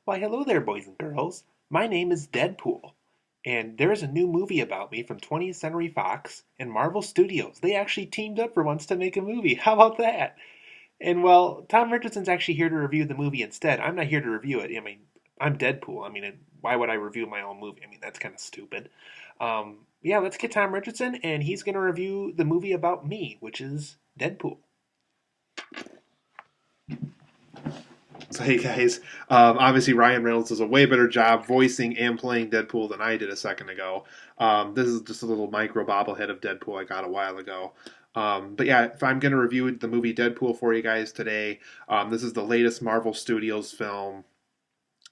Why, hello there, boys and girls. My name is Deadpool, and there is a new movie about me from 20th Century Fox and Marvel Studios. They actually teamed up for once to make a movie. How about that? And well, Tom Richardson's actually here to review the movie instead. I'm not here to review it. I mean, I'm Deadpool. I mean, why would I review my own movie? I mean, that's kind of stupid. Yeah, let's get Tom Richardson, and he's going to review the movie about me, which is Deadpool. So hey guys, obviously Ryan Reynolds does a way better job voicing and playing Deadpool than I did a second ago. This is just a little micro bobblehead of Deadpool I got a while ago. But yeah, if I'm going to review the movie Deadpool for you guys today, this is the latest Marvel Studios film,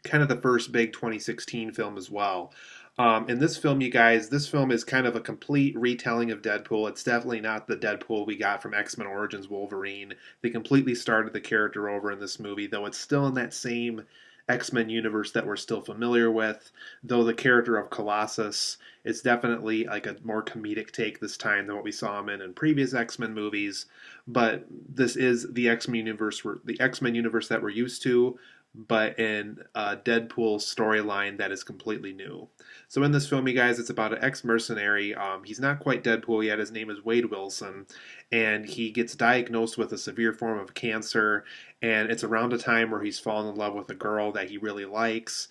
kind of the first big 2016 film as well. In this film, you guys, this film is kind of a complete retelling of Deadpool. It's definitely not the Deadpool we got from X-Men Origins Wolverine. They completely started the character over in this movie, though it's still in that same X-Men universe that we're still familiar with. Though the character of Colossus is definitely like a more comedic take this time than what we saw him in previous X-Men movies. But this is the X-Men universe that we're used to, but in a Deadpool storyline that is completely new. So in this film, you guys, it's about an ex-mercenary. He's not quite Deadpool yet. His name is Wade Wilson, and he gets diagnosed with a severe form of cancer. And it's around a time where he's fallen in love with a girl that he really likes.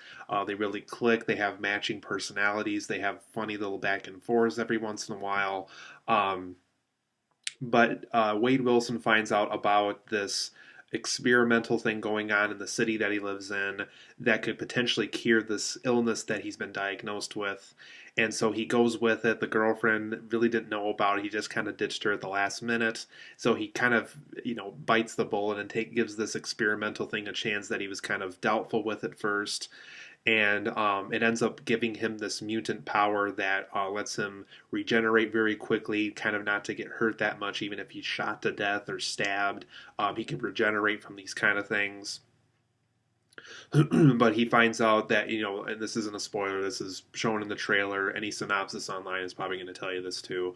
They really click. They have matching personalities. They have funny little back and forths every once in a while. But Wade Wilson finds out about this experimental thing going on in the city that he lives in that could potentially cure this illness that he's been diagnosed with. And so he goes with it. The girlfriend really didn't know about it. He just kind of ditched her at the last minute. So he kind of, bites the bullet and gives this experimental thing a chance that he was kind of doubtful with at first. And it ends up giving him this mutant power that lets him regenerate very quickly, kind of not to get hurt that much, even if he's shot to death or stabbed. He can regenerate from these kind of things. But he finds out that, and this isn't a spoiler, this is shown in the trailer. Any synopsis online is probably going to tell you this too.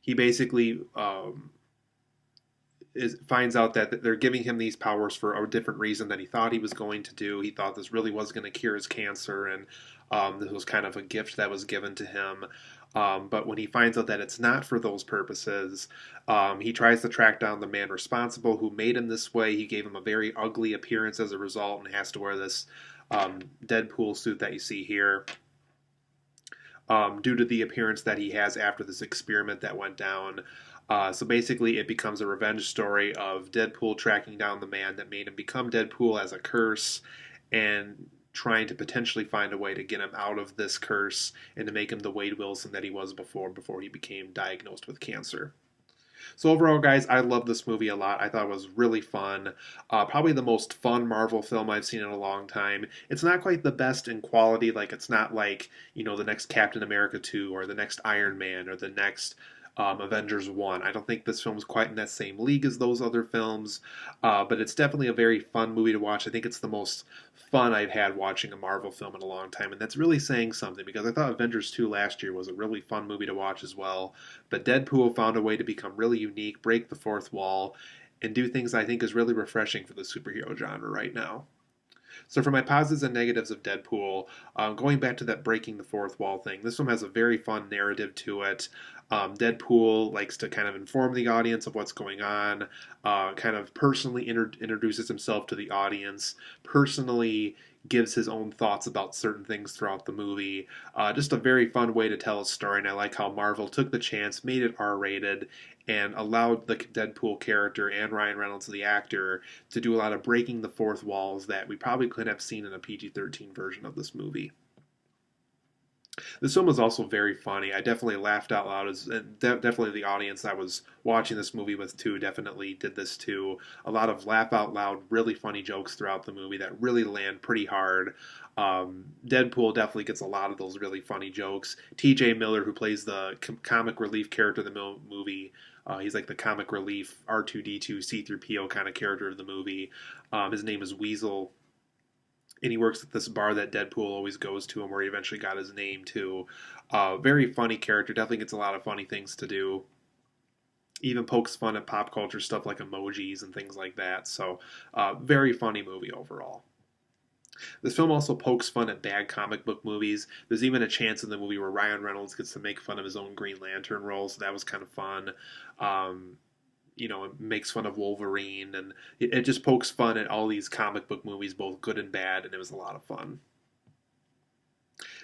He basically finds out that they're giving him these powers for a different reason than he thought he was going to do. He thought this really was going to cure his cancer, and this was kind of a gift that was given to him. But when he finds out that it's not for those purposes, he tries to track down the man responsible who made him this way. He gave him a very ugly appearance as a result and has to wear this Deadpool suit that you see here. Due to the appearance that he has after this experiment that went down. So basically, it becomes a revenge story of Deadpool tracking down the man that made him become Deadpool as a curse and trying to potentially find a way to get him out of this curse and to make him the Wade Wilson that he was before he became diagnosed with cancer. So overall, guys, I love this movie a lot. I thought it was really fun. Probably the most fun Marvel film I've seen in a long time. It's not quite the best in quality. Like, it's not like, the next Captain America 2 or the next Iron Man or the next Avengers 1. I don't think this film's quite in that same league as those other films, but it's definitely a very fun movie to watch. I think it's the most fun I've had watching a Marvel film in a long time, and that's really saying something because I thought Avengers 2 last year was a really fun movie to watch as well. But Deadpool found a way to become really unique, break the fourth wall, and do things I think is really refreshing for the superhero genre right now. So for my positives and negatives of Deadpool, going back to that breaking the fourth wall thing, this one has a very fun narrative to it. Deadpool likes to kind of inform the audience of what's going on, kind of personally introduces himself to the audience, personally gives his own thoughts about certain things throughout the movie. Just a very fun way to tell a story, and I like how Marvel took the chance, made it R-rated, and allowed the Deadpool character and Ryan Reynolds, the actor, to do a lot of breaking the fourth walls that we probably couldn't have seen in a PG-13 version of this movie. This film was also very funny. I definitely laughed out loud. Definitely the audience I was watching this movie with too definitely did this too. A lot of laugh out loud, really funny jokes throughout the movie that really land pretty hard. Deadpool definitely gets a lot of those really funny jokes. T.J. Miller, who plays the comic relief character in the movie, he's like the comic relief R2D2 C-3PO kind of character of the movie. His name is Weasel, and he works at this bar that Deadpool always goes to and where he eventually got his name too. Very funny character, definitely gets a lot of funny things to do. Even pokes fun at pop culture stuff like emojis and things like that. So, very funny movie overall. This film also pokes fun at bad comic book movies. There's even a chance in the movie where Ryan Reynolds gets to make fun of his own Green Lantern role, so that was kind of fun. Um, it makes fun of Wolverine, and it just pokes fun at all these comic book movies, both good and bad, and it was a lot of fun.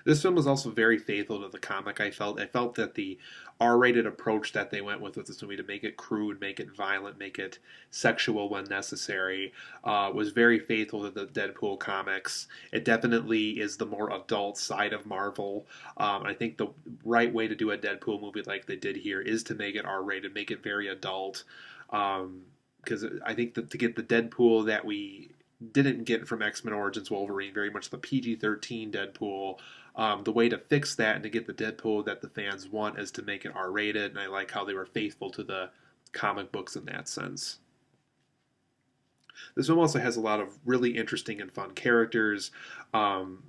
This film was also very faithful to the comic. I felt that the R-rated approach that they went with this movie to make it crude, make it violent, make it sexual when necessary, was very faithful to the Deadpool comics. It definitely is the more adult side of Marvel. I think the right way to do a Deadpool movie like they did here is to make it R-rated, make it very adult. Because I think that to get the Deadpool that we didn't get from X Men Origins Wolverine, very much the PG-13 Deadpool. The way to fix that and to get the Deadpool that the fans want is to make it R-rated, and I like how they were faithful to the comic books in that sense. This film also has a lot of really interesting and fun characters. Um,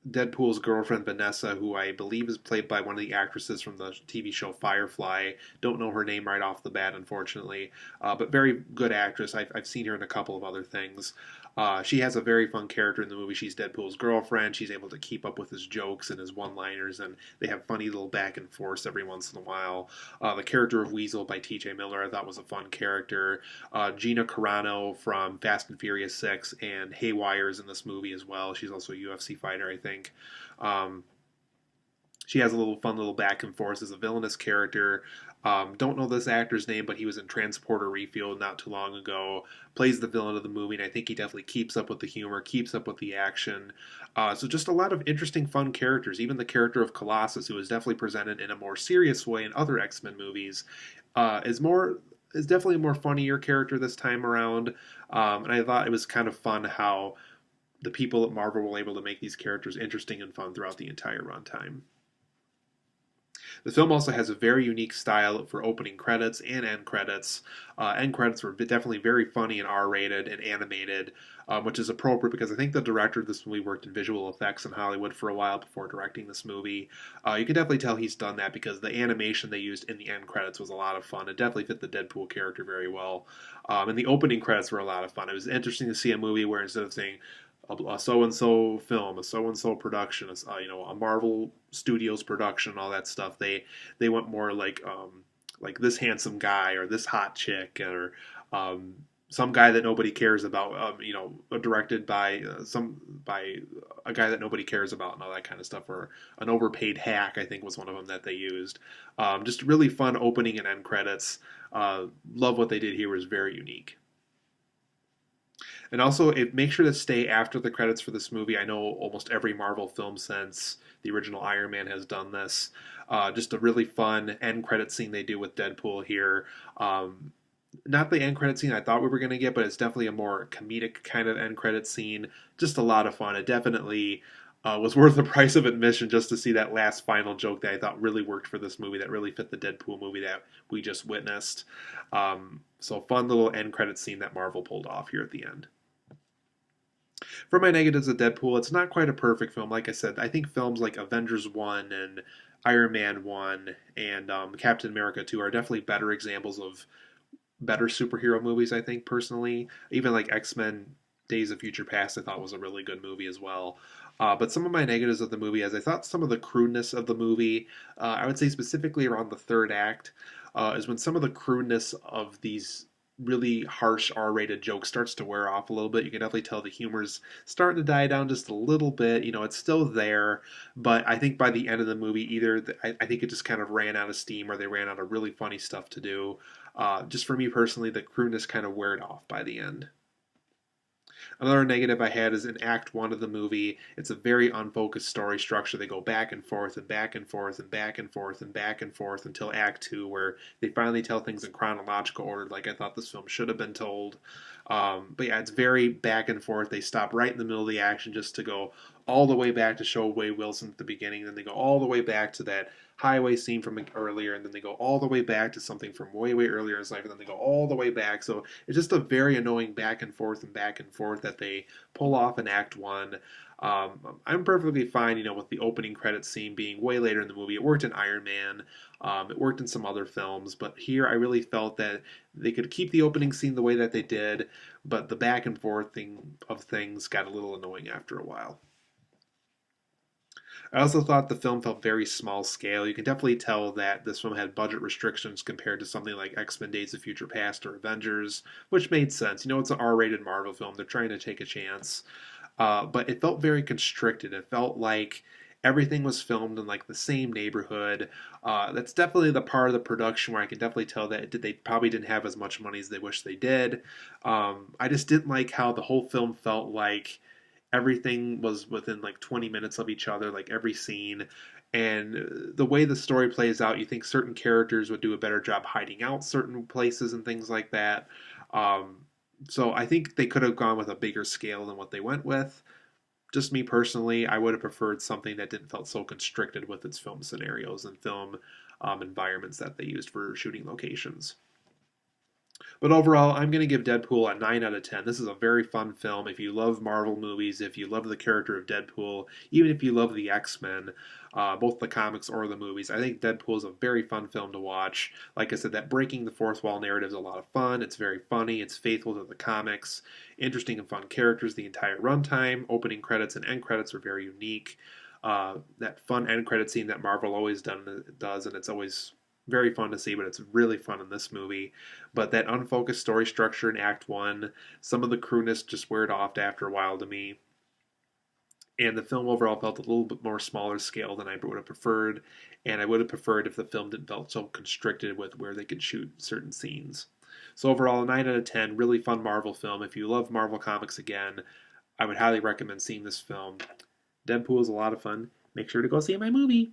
Deadpool's girlfriend Vanessa, who I believe is played by one of the actresses from the TV show Firefly. Don't know her name right off the bat, unfortunately, but very good actress. I've seen her in a couple of other things. She has a very fun character in the movie. She's Deadpool's girlfriend. She's able to keep up with his jokes and his one-liners, and they have funny little back and forth every once in a while. The character of Weasel by T.J. Miller I thought was a fun character. Gina Carano from Fast and Furious 6 and Haywire is in this movie as well. She's also a UFC fighter, I think. Um, she has a little fun little back and forth as a villainous character. Don't know this actor's name, but he was in Transporter Refield not too long ago. Plays the villain of the movie, and I think he definitely keeps up with the humor, keeps up with the action. So just a lot of interesting, fun characters. Even the character of Colossus, who is definitely presented in a more serious way in other X-Men movies, is definitely a more funnier character this time around. And I thought it was kind of fun how the people at Marvel were able to make these characters interesting and fun throughout the entire runtime. The film also has a very unique style for opening credits and end credits. End credits were definitely very funny and R-rated and animated, which is appropriate because I think the director of this movie worked in visual effects in Hollywood for a while before directing this movie. You can definitely tell he's done that because the animation they used in the end credits was a lot of fun. It definitely fit the Deadpool character very well. And the opening credits were a lot of fun. It was interesting to see a movie where instead of saying a so and so film, a so and so production, a Marvel Studios production, all that stuff. They went more like this handsome guy or this hot chick or some guy that nobody cares about. Directed by by a guy that nobody cares about and all that kind of stuff. Or an overpaid hack, I think was one of them that they used. Just really fun opening and end credits. Love what they did here, was very unique. And also, make sure to stay after the credits for this movie. I know almost every Marvel film since the original Iron Man has done this. Just a really fun end credit scene they do with Deadpool here. Not the end credit scene I thought we were going to get, but it's definitely a more comedic kind of end credit scene. Just a lot of fun. It definitely was worth the price of admission just to see that last final joke that I thought really worked for this movie, that really fit the Deadpool movie that we just witnessed. So fun little end credit scene that Marvel pulled off here at the end. For my negatives of Deadpool, it's not quite a perfect film. Like I said, I think films like Avengers 1 and Iron Man 1 and Captain America 2 are definitely better examples of better superhero movies, I think, personally. Even like X-Men Days of Future Past, I thought was a really good movie as well. But some of my negatives of the movie, as I thought some of the crudeness of the movie, I would say specifically around the third act, is when some of the crudeness of these really harsh R-rated joke starts to wear off a little bit. You can definitely tell the humor's starting to die down just a little bit. It's still there, but I think by the end of the movie, I think it just kind of ran out of steam, or they ran out of really funny stuff to do. Just for me personally, the crudeness kind of wore off by the end. Another negative I had is in Act 1 of the movie, it's a very unfocused story structure. They go back and forth and back and forth and back and forth and back and forth until Act 2, where they finally tell things in chronological order, like I thought this film should have been told. But yeah, it's very back and forth. They stop right in the middle of the action just to go all the way back to show Wade Wilson at the beginning. Then they go all the way back to that highway scene from earlier, and then they go all the way back to something from way, way earlier in his life, and then they go all the way back. So it's just a very annoying back and forth that they pull off in Act One. I'm perfectly fine, with the opening credits scene being way later in the movie. It worked in Iron Man. It worked in some other films, but here I really felt that they could keep the opening scene the way that they did, but the back and forth thing of things got a little annoying after a while. I also thought the film felt very small scale. You can definitely tell that this film had budget restrictions compared to something like X-Men Days of Future Past or Avengers, which made sense. It's an R-rated Marvel film. They're trying to take a chance. But it felt very constricted. It felt like everything was filmed in like the same neighborhood. That's definitely the part of the production where I can definitely tell that they probably didn't have as much money as they wish they did. I just didn't like how the whole film felt like everything was within like 20 minutes of each other, like every scene. And the way the story plays out, you think certain characters would do a better job hiding out certain places and things like that. Um, so I think they could have gone with a bigger scale than what they went with. Just me personally, I would have preferred something that didn't felt so constricted with its film scenarios and film environments that they used for shooting locations. But overall, I'm going to give Deadpool a 9 out of 10. This is a very fun film. If you love Marvel movies, if you love the character of Deadpool, even if you love the X-Men, both the comics or the movies, I think Deadpool is a very fun film to watch. Like I said, that breaking the fourth wall narrative is a lot of fun. It's very funny. It's faithful to the comics. Interesting and fun characters the entire runtime. Opening credits and end credits are very unique. That fun end credit scene that Marvel always does, and it's always very fun to see, but it's really fun in this movie. But that unfocused story structure in Act One, some of the crudeness just weared off after a while to me. And the film overall felt a little bit more smaller scale than I would have preferred. And I would have preferred if the film didn't felt so constricted with where they could shoot certain scenes. So overall, a 9 out of 10, really fun Marvel film. If you love Marvel Comics again, I would highly recommend seeing this film. Deadpool is a lot of fun. Make sure to go see my movie.